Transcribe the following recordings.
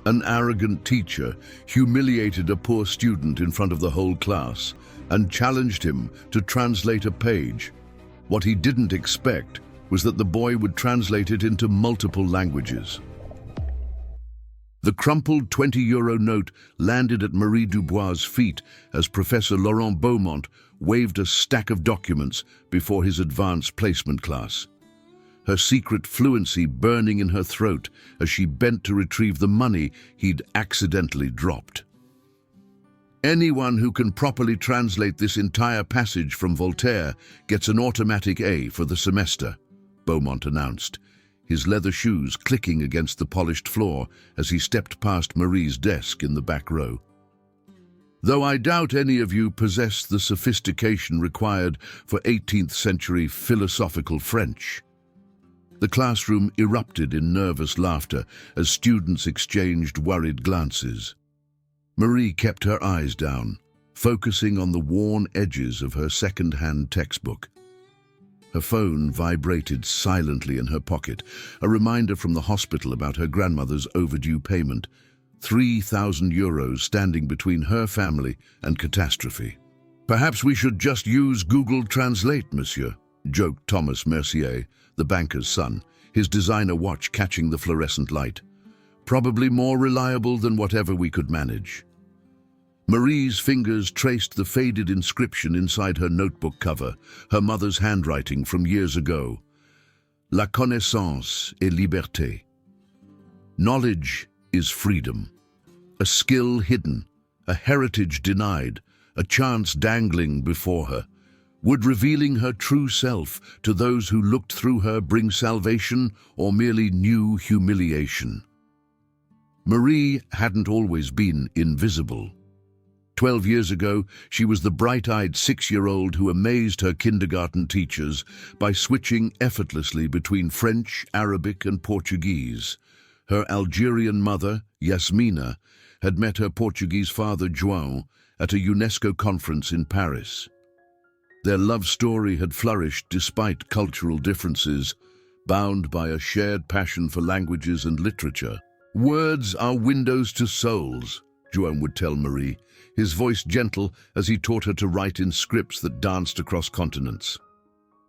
An arrogant teacher humiliated a poor student in front of the whole class and challenged him to translate a page. What he didn't expect was that the boy would translate it into multiple languages. The crumpled €20 note landed at Marie Dubois' feet as Professor Laurent Beaumont waved a stack of documents before his advanced placement class. Her secret fluency burning in her throat as she bent to retrieve the money he'd accidentally dropped. Anyone who can properly translate this entire passage from Voltaire gets an automatic A for the semester, Beaumont announced, his leather shoes clicking against the polished floor as he stepped past Marie's desk in the back row. Though I doubt any of you possess the sophistication required for 18th century philosophical French. The classroom erupted in nervous laughter as students exchanged worried glances. Marie kept her eyes down, focusing on the worn edges of her second-hand textbook. Her phone vibrated silently in her pocket, a reminder from the hospital about her grandmother's overdue payment, €3,000 standing between her family and catastrophe. "Perhaps we should just use Google Translate, monsieur," joked Thomas Mercier, the banker's son, his designer watch catching the fluorescent light. "Probably more reliable than whatever we could manage." Marie's fingers traced the faded inscription inside her notebook cover, her mother's handwriting from years ago. La connaissance est liberté. Knowledge is freedom. A skill hidden, a heritage denied, a chance dangling before her. Would revealing her true self to those who looked through her bring salvation or merely new humiliation? Marie hadn't always been invisible. 12 years ago, she was the bright-eyed 6-year-old who amazed her kindergarten teachers by switching effortlessly between French, Arabic, and Portuguese. Her Algerian mother, Yasmina, had met her Portuguese father, João, at a UNESCO conference in Paris. Their love story had flourished despite cultural differences, bound by a shared passion for languages and literature. "Words are windows to souls," João would tell Marie, his voice gentle as he taught her to write in scripts that danced across continents.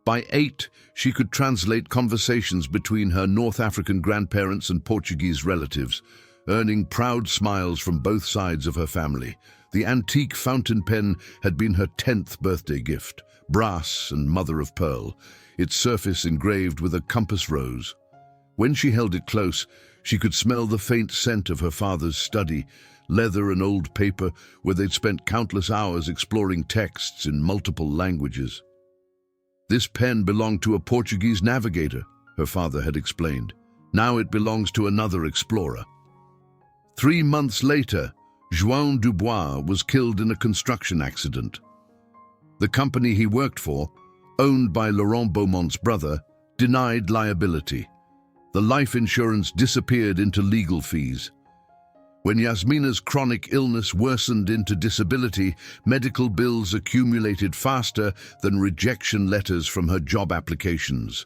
By 8, she could translate conversations between her North African grandparents and Portuguese relatives, earning proud smiles from both sides of her family. The antique fountain pen had been her 10th birthday gift, brass and mother of pearl, its surface engraved with a compass rose. When she held it close, she could smell the faint scent of her father's study, leather and old paper where they'd spent countless hours exploring texts in multiple languages. "This pen belonged to a Portuguese navigator," her father had explained. "Now it belongs to another explorer." 3 months later, João Dubois was killed in a construction accident. The company he worked for, owned by Laurent Beaumont's brother, denied liability. The life insurance disappeared into legal fees. When Yasmina's chronic illness worsened into disability, medical bills accumulated faster than rejection letters from her job applications.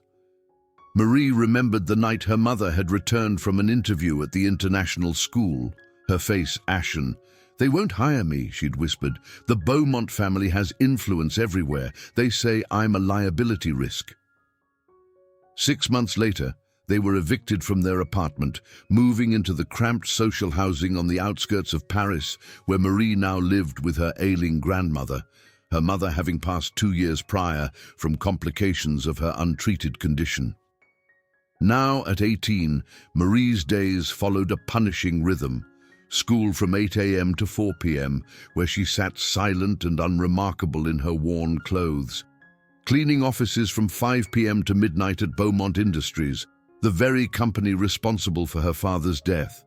Marie remembered the night her mother had returned from an interview at the international school, her face ashen. "They won't hire me," she'd whispered. "The Beaumont family has influence everywhere. They say I'm a liability risk." 6 months later, they were evicted from their apartment, moving into the cramped social housing on the outskirts of Paris, where Marie now lived with her ailing grandmother, her mother having passed 2 years prior from complications of her untreated condition. Now, at 18, Marie's days followed a punishing rhythm. School from 8 a.m. to 4 p.m., where she sat silent and unremarkable in her worn clothes. Cleaning offices from 5 p.m. to midnight at Beaumont Industries, the very company responsible for her father's death.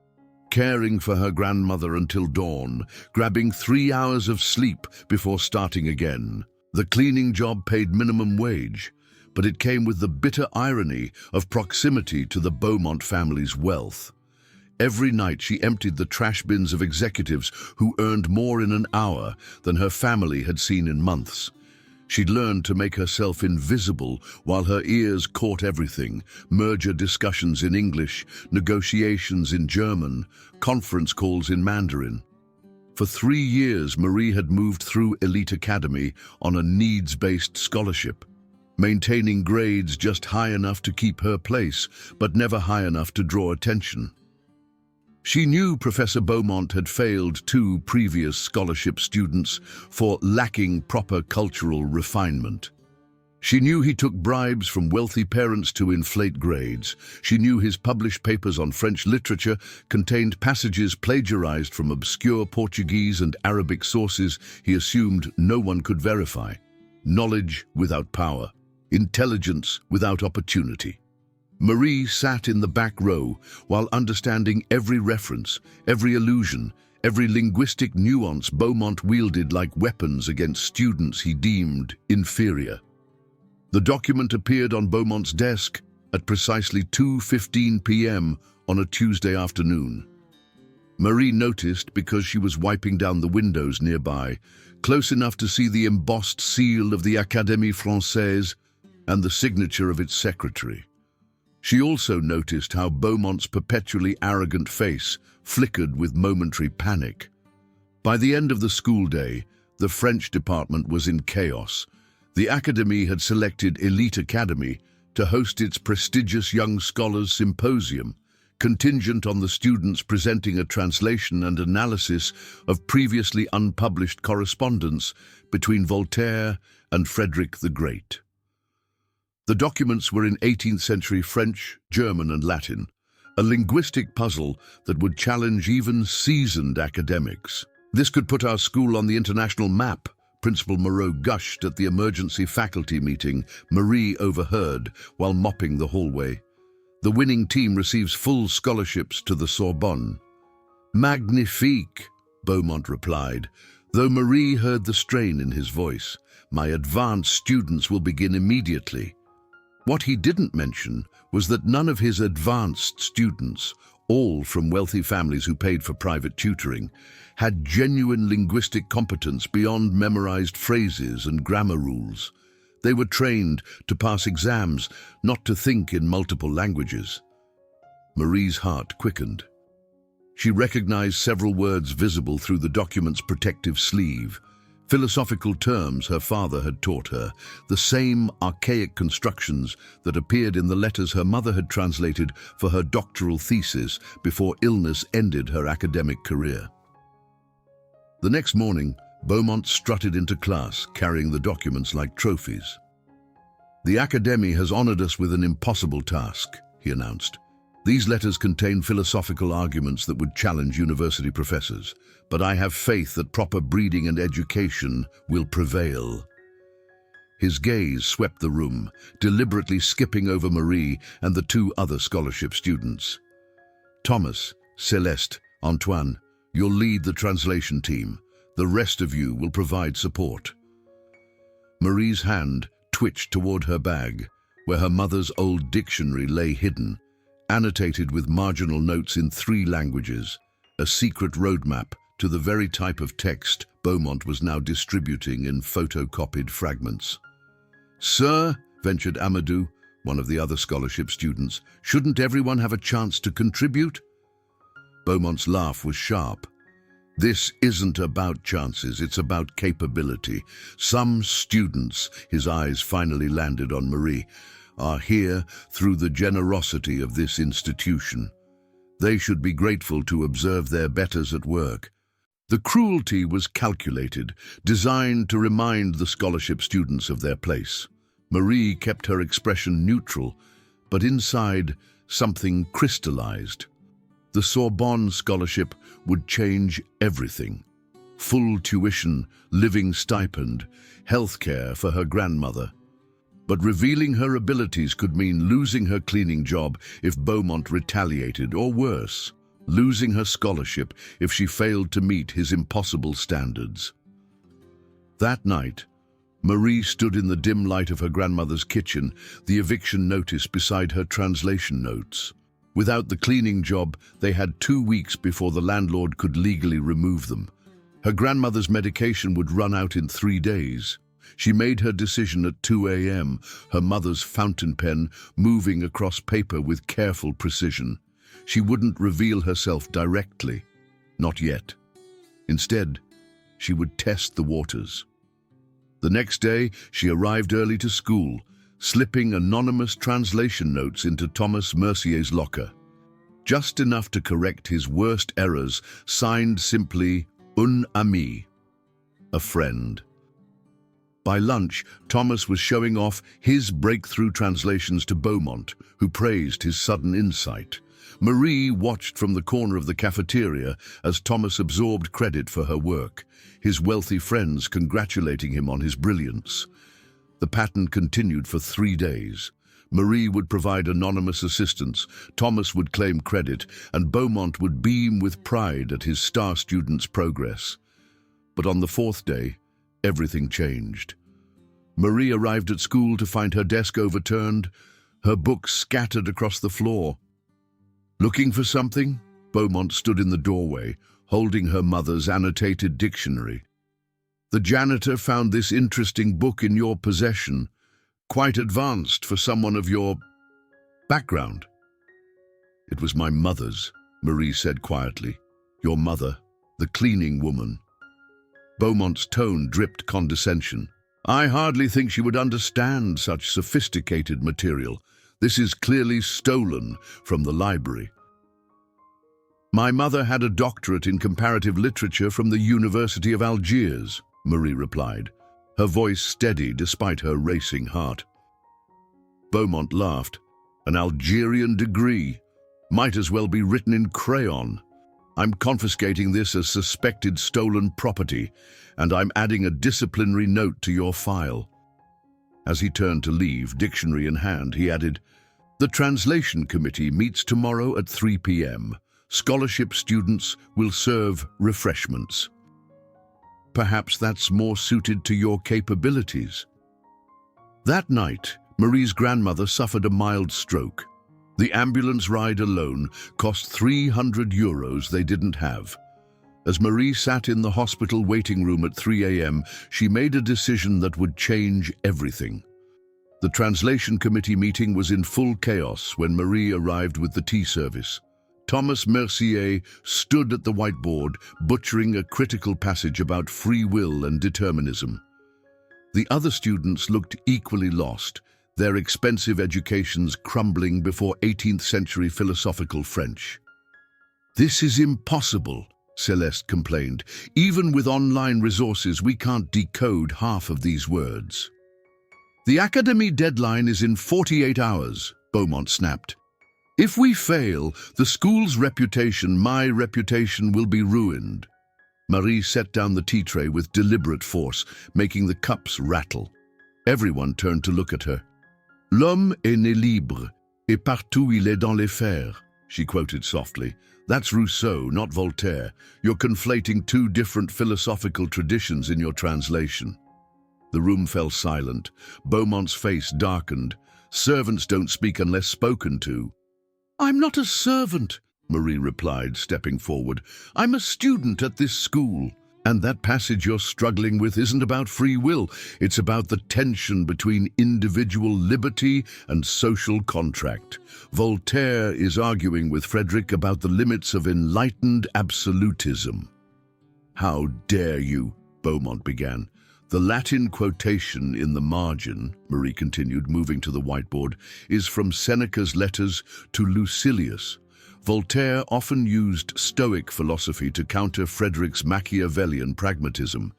Caring for her grandmother until dawn, grabbing 3 hours of sleep before starting again. The cleaning job paid minimum wage, but it came with the bitter irony of proximity to the Beaumont family's wealth. Every night she emptied the trash bins of executives who earned more in an hour than her family had seen in months. She'd learned to make herself invisible while her ears caught everything: merger discussions in English, negotiations in German, conference calls in Mandarin. For 3 years, Marie had moved through Elite Academy on a needs-based scholarship, maintaining grades just high enough to keep her place, but never high enough to draw attention. She knew Professor Beaumont had failed 2 previous scholarship students for lacking proper cultural refinement. She knew he took bribes from wealthy parents to inflate grades. She knew his published papers on French literature contained passages plagiarized from obscure Portuguese and Arabic sources he assumed no one could verify. Knowledge without power, intelligence without opportunity. Marie sat in the back row while understanding every reference, every allusion, every linguistic nuance Beaumont wielded like weapons against students he deemed inferior. The document appeared on Beaumont's desk at precisely 2:15 p.m. on a Tuesday afternoon. Marie noticed because she was wiping down the windows nearby, close enough to see the embossed seal of the Académie Française and the signature of its secretary. She also noticed how Beaumont's perpetually arrogant face flickered with momentary panic. By the end of the school day, the French department was in chaos. The Académie had selected Elite Academy to host its prestigious Young Scholars Symposium, contingent on the students presenting a translation and analysis of previously unpublished correspondence between Voltaire and Frederick the Great. The documents were in 18th century French, German, and Latin, a linguistic puzzle that would challenge even seasoned academics. "This could put our school on the international map," Principal Moreau gushed at the emergency faculty meeting Marie overheard while mopping the hallway. "The winning team receives full scholarships to the Sorbonne." "Magnifique," Beaumont replied, though Marie heard the strain in his voice. "My advanced students will begin immediately." What he didn't mention was that none of his advanced students, all from wealthy families who paid for private tutoring, had genuine linguistic competence beyond memorized phrases and grammar rules. They were trained to pass exams, not to think in multiple languages. Marie's heart quickened. She recognized several words visible through the document's protective sleeve. Philosophical terms her father had taught her, the same archaic constructions that appeared in the letters her mother had translated for her doctoral thesis before illness ended her academic career. The next morning, Beaumont strutted into class, carrying the documents like trophies. "The Académie has honored us with an impossible task," he announced. "These letters contain philosophical arguments that would challenge university professors, but I have faith that proper breeding and education will prevail." His gaze swept the room, deliberately skipping over Marie and the 2 other scholarship students. "Thomas, Celeste, Antoine, you'll lead the translation team. The rest of you will provide support." Marie's hand twitched toward her bag, where her mother's old dictionary lay hidden, annotated with marginal notes in 3 languages, a secret roadmap to the very type of text Beaumont was now distributing in photocopied fragments. "Sir," ventured Amadou, one of the other scholarship students, "shouldn't everyone have a chance to contribute?" Beaumont's laugh was sharp. "This isn't about chances, it's about capability. Some students," his eyes finally landed on Marie, "are here through the generosity of this institution. They should be grateful to observe their betters at work." The cruelty was calculated, designed to remind the scholarship students of their place. Marie kept her expression neutral, but inside something crystallized. The Sorbonne scholarship would change everything. Full tuition, living stipend, healthcare for her grandmother. But revealing her abilities could mean losing her cleaning job if Beaumont retaliated, or worse, losing her scholarship if she failed to meet his impossible standards. That night, Marie stood in the dim light of her grandmother's kitchen, the eviction notice beside her translation notes. Without the cleaning job, they had 2 weeks before the landlord could legally remove them. Her grandmother's medication would run out in 3 days. She made her decision at 2 a.m., her mother's fountain pen moving across paper with careful precision. She wouldn't reveal herself directly. Not yet. Instead, she would test the waters. The next day, she arrived early to school, slipping anonymous translation notes into Thomas Mercier's locker. Just enough to correct his worst errors, signed simply, un ami, a friend. By lunch, Thomas was showing off his breakthrough translations to Beaumont, who praised his sudden insight. Marie watched from the corner of the cafeteria as Thomas absorbed credit for her work, his wealthy friends congratulating him on his brilliance. The pattern continued for 3 days. Marie would provide anonymous assistance, Thomas would claim credit, and Beaumont would beam with pride at his star student's progress. But on the 4th day, everything changed. Marie arrived at school to find her desk overturned, her books scattered across the floor. Looking for something? Beaumont stood in the doorway, holding her mother's annotated dictionary. The janitor found this interesting book in your possession, quite advanced for someone of your background. It was my mother's, Marie said quietly. Your mother, the cleaning woman. Beaumont's tone dripped condescension. I hardly think she would understand such sophisticated material. This is clearly stolen from the library. My mother had a doctorate in comparative literature from the University of Algiers, Marie replied, her voice steady despite her racing heart. Beaumont laughed. An Algerian degree. Might as well be written in crayon. I'm confiscating this as suspected stolen property, and I'm adding a disciplinary note to your file. As he turned to leave, dictionary in hand, he added, The translation committee meets tomorrow at 3 p.m. Scholarship students will serve refreshments. Perhaps that's more suited to your capabilities. That night, Marie's grandmother suffered a mild stroke. The ambulance ride alone cost €300 they didn't have. As Marie sat in the hospital waiting room at 3 a.m., she made a decision that would change everything. The translation committee meeting was in full chaos when Marie arrived with the tea service. Thomas Mercier stood at the whiteboard, butchering a critical passage about free will and determinism. The other students looked equally lost, their expensive educations crumbling before 18th century philosophical French. This is impossible, Celeste complained. Even with online resources, we can't decode half of these words. The academy deadline is in 48 hours, Beaumont snapped. If we fail, the school's reputation, my reputation, will be ruined. Marie set down the tea tray with deliberate force, making the cups rattle. Everyone turned to look at her. L'homme est né libre, et partout il est dans les fers, she quoted softly. That's Rousseau, not Voltaire. You're conflating two different philosophical traditions in your translation. The room fell silent. Beaumont's face darkened. Servants don't speak unless spoken to. I'm not a servant, Marie replied, stepping forward. I'm a student at this school. And that passage you're struggling with isn't about free will. It's about the tension between individual liberty and social contract. Voltaire is arguing with Frederick about the limits of enlightened absolutism. How dare you, Beaumont began. The Latin quotation in the margin, Marie continued, moving to the whiteboard, is from Seneca's letters to Lucilius. Voltaire often used Stoic philosophy to counter Frederick's Machiavellian pragmatism.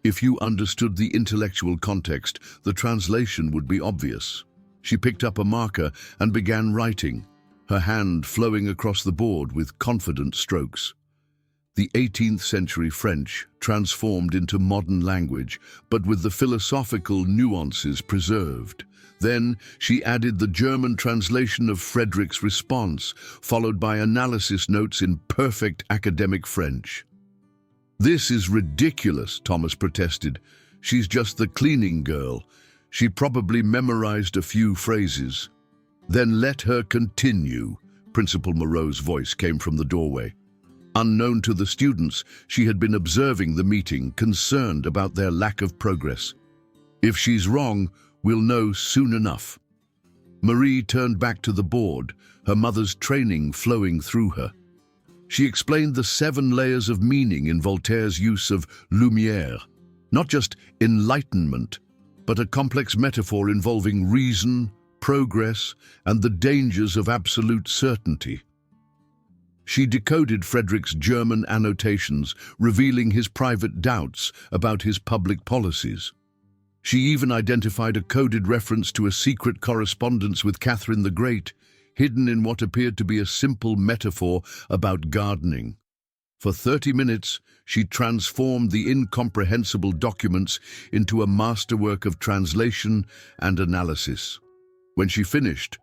If you understood the intellectual context, the translation would be obvious. She picked up a marker and began writing, her hand flowing across the board with confident strokes. The 18th century French transformed into modern language, but with the philosophical nuances preserved. Then she added the German translation of Frederick's response, followed by analysis notes in perfect academic French. This is ridiculous, Thomas protested. She's just the cleaning girl. She probably memorized a few phrases. Then let her continue, Principal Moreau's voice came from the doorway. Unknown to the students, she had been observing the meeting, concerned about their lack of progress. If she's wrong, we'll know soon enough. Marie turned back to the board, her mother's training flowing through her. She explained the 7 layers of meaning in Voltaire's use of lumière, not just enlightenment, but a complex metaphor involving reason, progress, and the dangers of absolute certainty. She decoded Frederick's German annotations, revealing his private doubts about his public policies. She even identified a coded reference to a secret correspondence with Catherine the Great, hidden in what appeared to be a simple metaphor about gardening. For 30 minutes, she transformed the incomprehensible documents into a masterwork of translation and analysis. When she finished,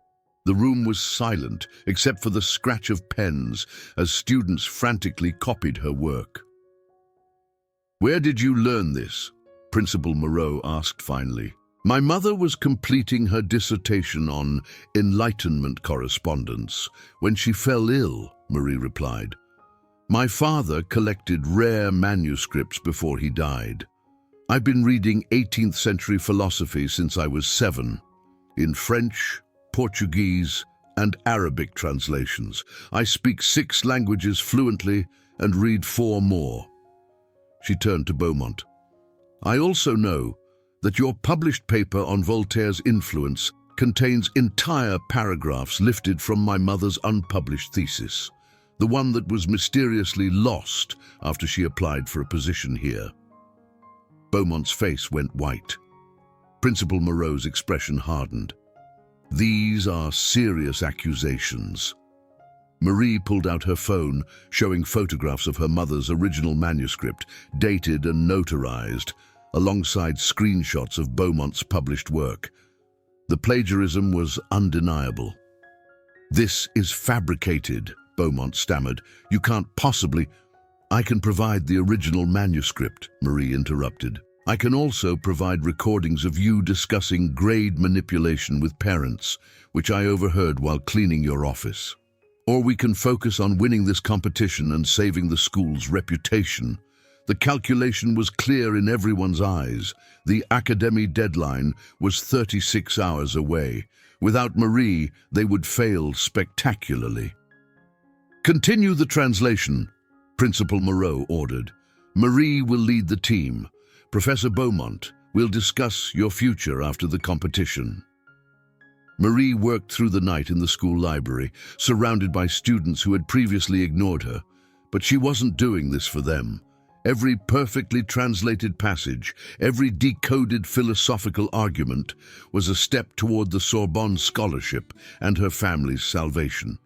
the room was silent, except for the scratch of pens as students frantically copied her work. "Where did you learn this?" Principal Moreau asked finally. "My mother was completing her dissertation on Enlightenment correspondence when she fell ill," Marie replied. "My father collected rare manuscripts before he died. I've been reading 18th century philosophy since I was 7, in French, Portuguese, and Arabic translations. I speak 6 languages fluently and read 4 more." She turned to Beaumont. "I also know that your published paper on Voltaire's influence contains entire paragraphs lifted from my mother's unpublished thesis, the one that was mysteriously lost after she applied for a position here." Beaumont's face went white. Principal Moreau's expression hardened. "These are serious accusations." Marie pulled out her phone, showing photographs of her mother's original manuscript, dated and notarized, alongside screenshots of Beaumont's published work. The plagiarism was undeniable. "This is fabricated," Beaumont stammered. "You can't possibly—" "I can provide the original manuscript," Marie interrupted. "I can also provide recordings of you discussing grade manipulation with parents, which I overheard while cleaning your office. Or we can focus on winning this competition and saving the school's reputation." The calculation was clear in everyone's eyes. The academy deadline was 36 hours away. Without Marie, they would fail spectacularly. "Continue the translation," Principal Moreau ordered. "Marie will lead the team. Professor Beaumont, we'll discuss your future after the competition." Marie worked through the night in the school library, surrounded by students who had previously ignored her. But she wasn't doing this for them. Every perfectly translated passage, every decoded philosophical argument, was a step toward the Sorbonne scholarship and her family's salvation.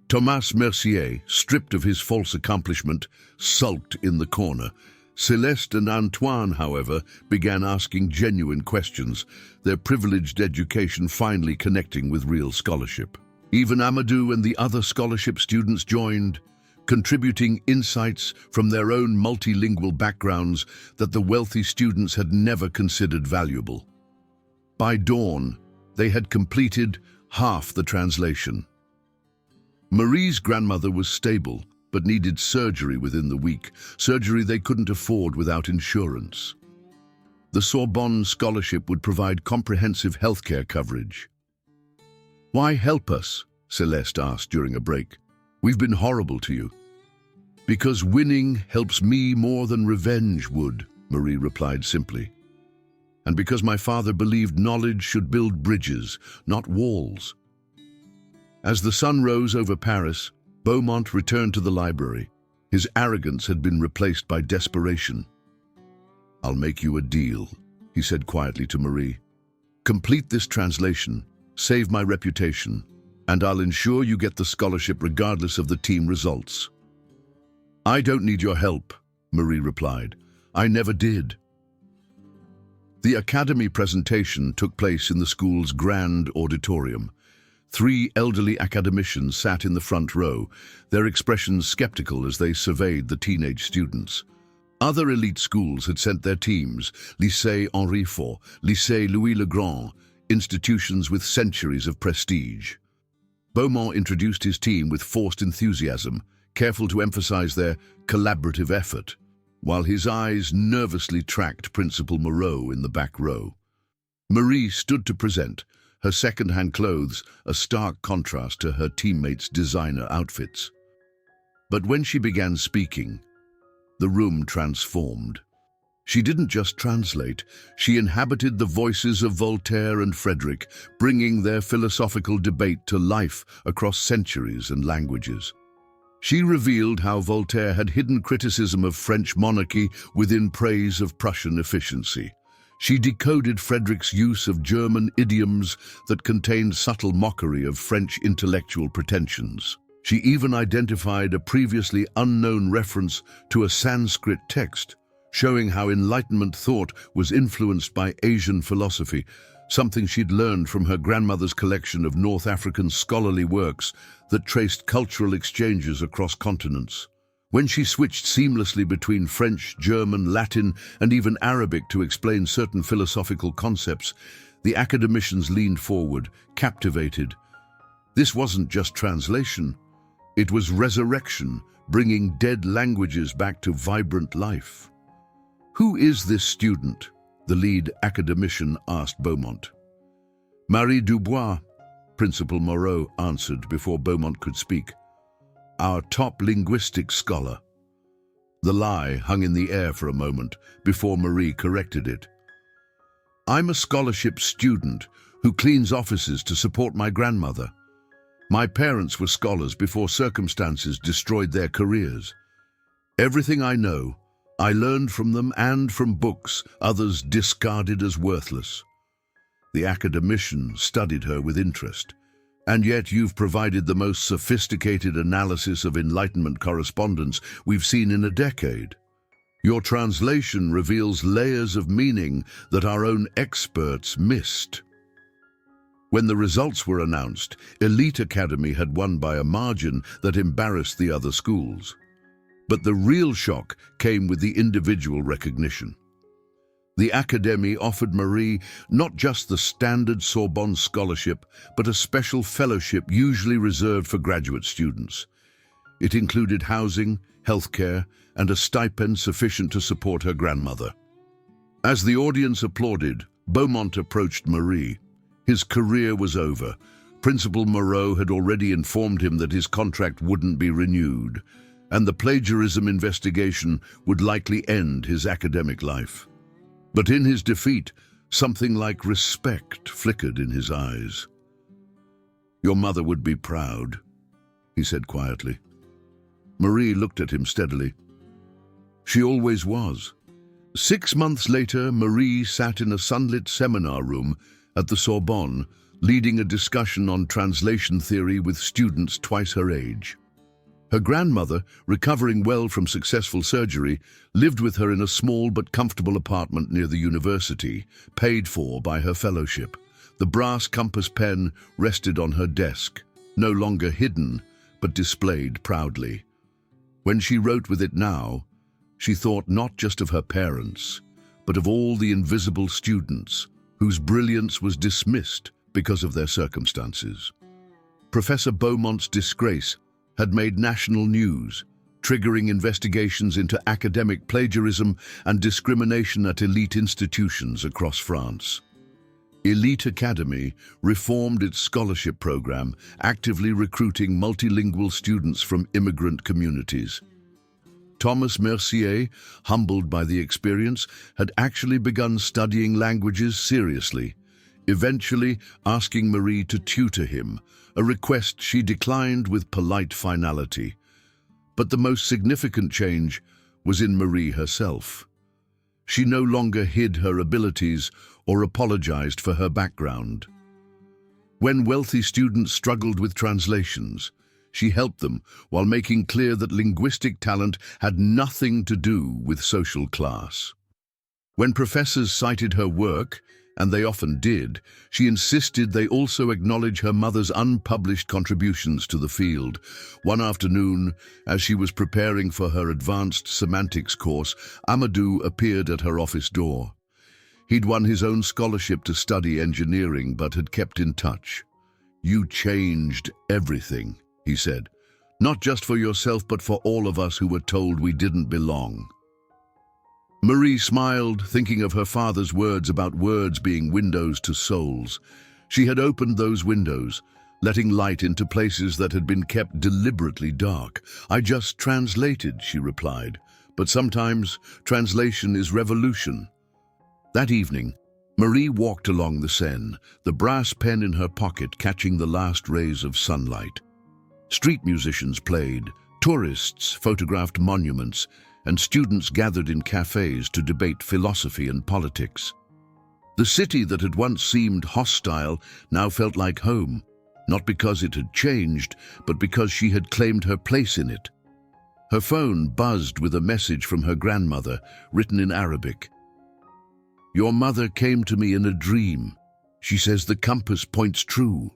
Thomas Mercier, stripped of his false accomplishment, sulked in the corner. Céleste and Antoine, however, began asking genuine questions, their privileged education finally connecting with real scholarship. Even Amadou and the other scholarship students joined, contributing insights from their own multilingual backgrounds that the wealthy students had never considered valuable. By dawn, they had completed half the translation. Marie's grandmother was stable, but needed surgery within the week, surgery they couldn't afford without insurance. The Sorbonne scholarship would provide comprehensive healthcare coverage. "Why help us?" Céleste asked during a break. "We've been horrible to you." "Because winning helps me more than revenge would," Marie replied simply. "And because my father believed knowledge should build bridges, not walls." As the sun rose over Paris, Beaumont returned to the library. His arrogance had been replaced by desperation. "I'll make you a deal," he said quietly to Marie. "Complete this translation, save my reputation, and I'll ensure you get the scholarship regardless of the team results." "I don't need your help," Marie replied. "I never did." The academy presentation took place in the school's grand auditorium. 3 elderly academicians sat in the front row, their expressions skeptical as they surveyed the teenage students. Other elite schools had sent their teams, Lycée Henri IV, Lycée Louis le Grand, institutions with centuries of prestige. Beaumont introduced his team with forced enthusiasm, careful to emphasize their collaborative effort, while his eyes nervously tracked Principal Moreau in the back row. Marie stood to present, her second-hand clothes a stark contrast to her teammates' designer outfits. But when she began speaking, the room transformed. She didn't just translate, she inhabited the voices of Voltaire and Frederick, bringing their philosophical debate to life across centuries and languages. She revealed how Voltaire had hidden criticism of French monarchy within praise of Prussian efficiency. She decoded Frederick's use of German idioms that contained subtle mockery of French intellectual pretensions. She even identified a previously unknown reference to a Sanskrit text, showing how Enlightenment thought was influenced by Asian philosophy, something she'd learned from her grandmother's collection of North African scholarly works that traced cultural exchanges across continents. When she switched seamlessly between French, German, Latin, and even Arabic to explain certain philosophical concepts, the academicians leaned forward, captivated. This wasn't just translation, it was resurrection, bringing dead languages back to vibrant life. "Who is this student?" the lead academician asked Beaumont. "Marie Dubois," Principal Moreau answered before Beaumont could speak. "Our top linguistic scholar." The lie hung in the air for a moment before Marie corrected it. "I'm a scholarship student who cleans offices to support my grandmother. My parents were scholars before circumstances destroyed their careers. Everything I know, I learned from them and from books others discarded as worthless." The academician studied her with interest. "And yet you've provided the most sophisticated analysis of Enlightenment correspondence we've seen in a decade. Your translation reveals layers of meaning that our own experts missed." When the results were announced, Elite Academy had won by a margin that embarrassed the other schools. But the real shock came with the individual recognition. The Académie offered Marie not just the standard Sorbonne scholarship, but a special fellowship usually reserved for graduate students. It included housing, healthcare, and a stipend sufficient to support her grandmother. As the audience applauded, Beaumont approached Marie. His career was over. Principal Moreau had already informed him that his contract wouldn't be renewed, and the plagiarism investigation would likely end his academic life. But in his defeat, something like respect flickered in his eyes. "Your mother would be proud," he said quietly. Marie looked at him steadily. She always was. 6 months later, Marie sat in a sunlit seminar room at the Sorbonne, leading a discussion on translation theory with students twice her age. Her grandmother, recovering well from successful surgery, lived with her in a small but comfortable apartment near the university, paid for by her fellowship. The brass compass pen rested on her desk, no longer hidden, but displayed proudly. When she wrote with it now, she thought not just of her parents, but of all the invisible students whose brilliance was dismissed because of their circumstances. Professor Beaumont's disgrace had made national news, triggering investigations into academic plagiarism and discrimination at elite institutions across France. Elite Academy reformed its scholarship program, actively recruiting multilingual students from immigrant communities. Thomas Mercier, humbled by the experience, had actually begun studying languages seriously, eventually asking Marie to tutor him, a request she declined with polite finality. But the most significant change was in Marie herself. She no longer hid her abilities or apologized for her background. When wealthy students struggled with translations, she helped them while making clear that linguistic talent had nothing to do with social class. When professors cited her work, and they often did, she insisted they also acknowledge her mother's unpublished contributions to the field. One afternoon, as she was preparing for her advanced semantics course, Amadou appeared at her office door. He'd won his own scholarship to study engineering, but had kept in touch. "You changed everything," he said. "Not just for yourself, but for all of us who were told we didn't belong." Marie smiled, thinking of her father's words about words being windows to souls. She had opened those windows, letting light into places that had been kept deliberately dark. "I just translated," she replied. "But sometimes translation is revolution." That evening, Marie walked along the Seine, the brass pen in her pocket catching the last rays of sunlight. Street musicians played, tourists photographed monuments, and students gathered in cafes to debate philosophy and politics. The city that had once seemed hostile now felt like home, not because it had changed, but because she had claimed her place in it. Her phone buzzed with a message from her grandmother, written in Arabic. "Your mother came to me in a dream. She says the compass points true."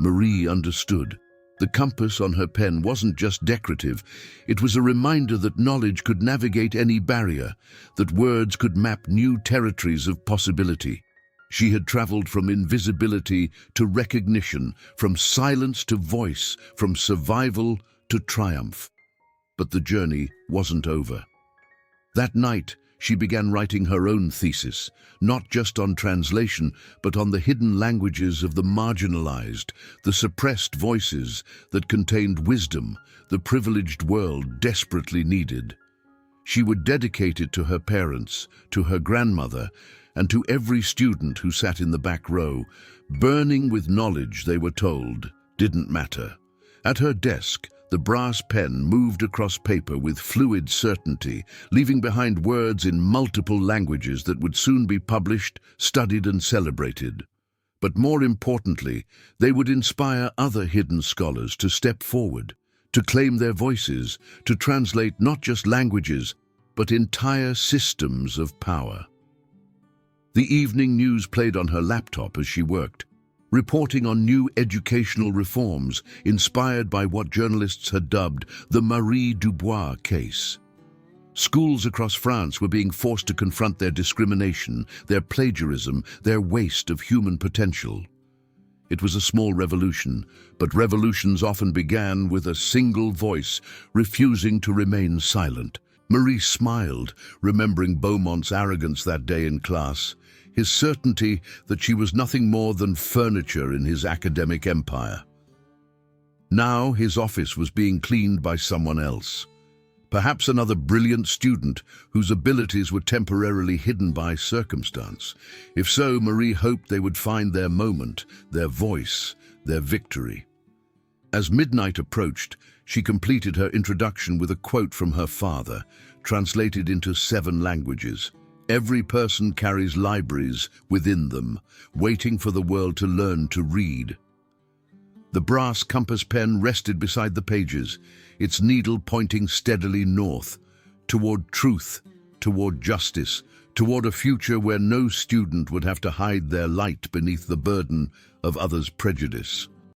Marie understood. The compass on her pen wasn't just decorative. It was a reminder that knowledge could navigate any barrier, that words could map new territories of possibility. She had traveled from invisibility to recognition, from silence to voice, from survival to triumph. But the journey wasn't over. That night, she began writing her own thesis, not just on translation, but on the hidden languages of the marginalized, the suppressed voices that contained wisdom the privileged world desperately needed. She would dedicate it to her parents, to her grandmother, and to every student who sat in the back row, burning with knowledge they were told didn't matter. At her desk, the brass pen moved across paper with fluid certainty, leaving behind words in multiple languages that would soon be published, studied, and celebrated. But more importantly, they would inspire other hidden scholars to step forward, to claim their voices, to translate not just languages, but entire systems of power. The evening news played on her laptop as she worked, reporting on new educational reforms inspired by what journalists had dubbed the Marie Dubois case. Schools across France were being forced to confront their discrimination, their plagiarism, their waste of human potential. It was a small revolution, but revolutions often began with a single voice refusing to remain silent. Marie smiled, remembering Beaumont's arrogance that day in class, his certainty that she was nothing more than furniture in his academic empire. Now his office was being cleaned by someone else, perhaps another brilliant student whose abilities were temporarily hidden by circumstance. If so, Marie hoped they would find their moment, their voice, their victory. As midnight approached, she completed her introduction with a quote from her father, translated into 7 languages. "Every person carries libraries within them, waiting for the world to learn to read." The brass compass pen rested beside the pages, its needle pointing steadily north, toward truth, toward justice, toward a future where no student would have to hide their light beneath the burden of others' prejudice.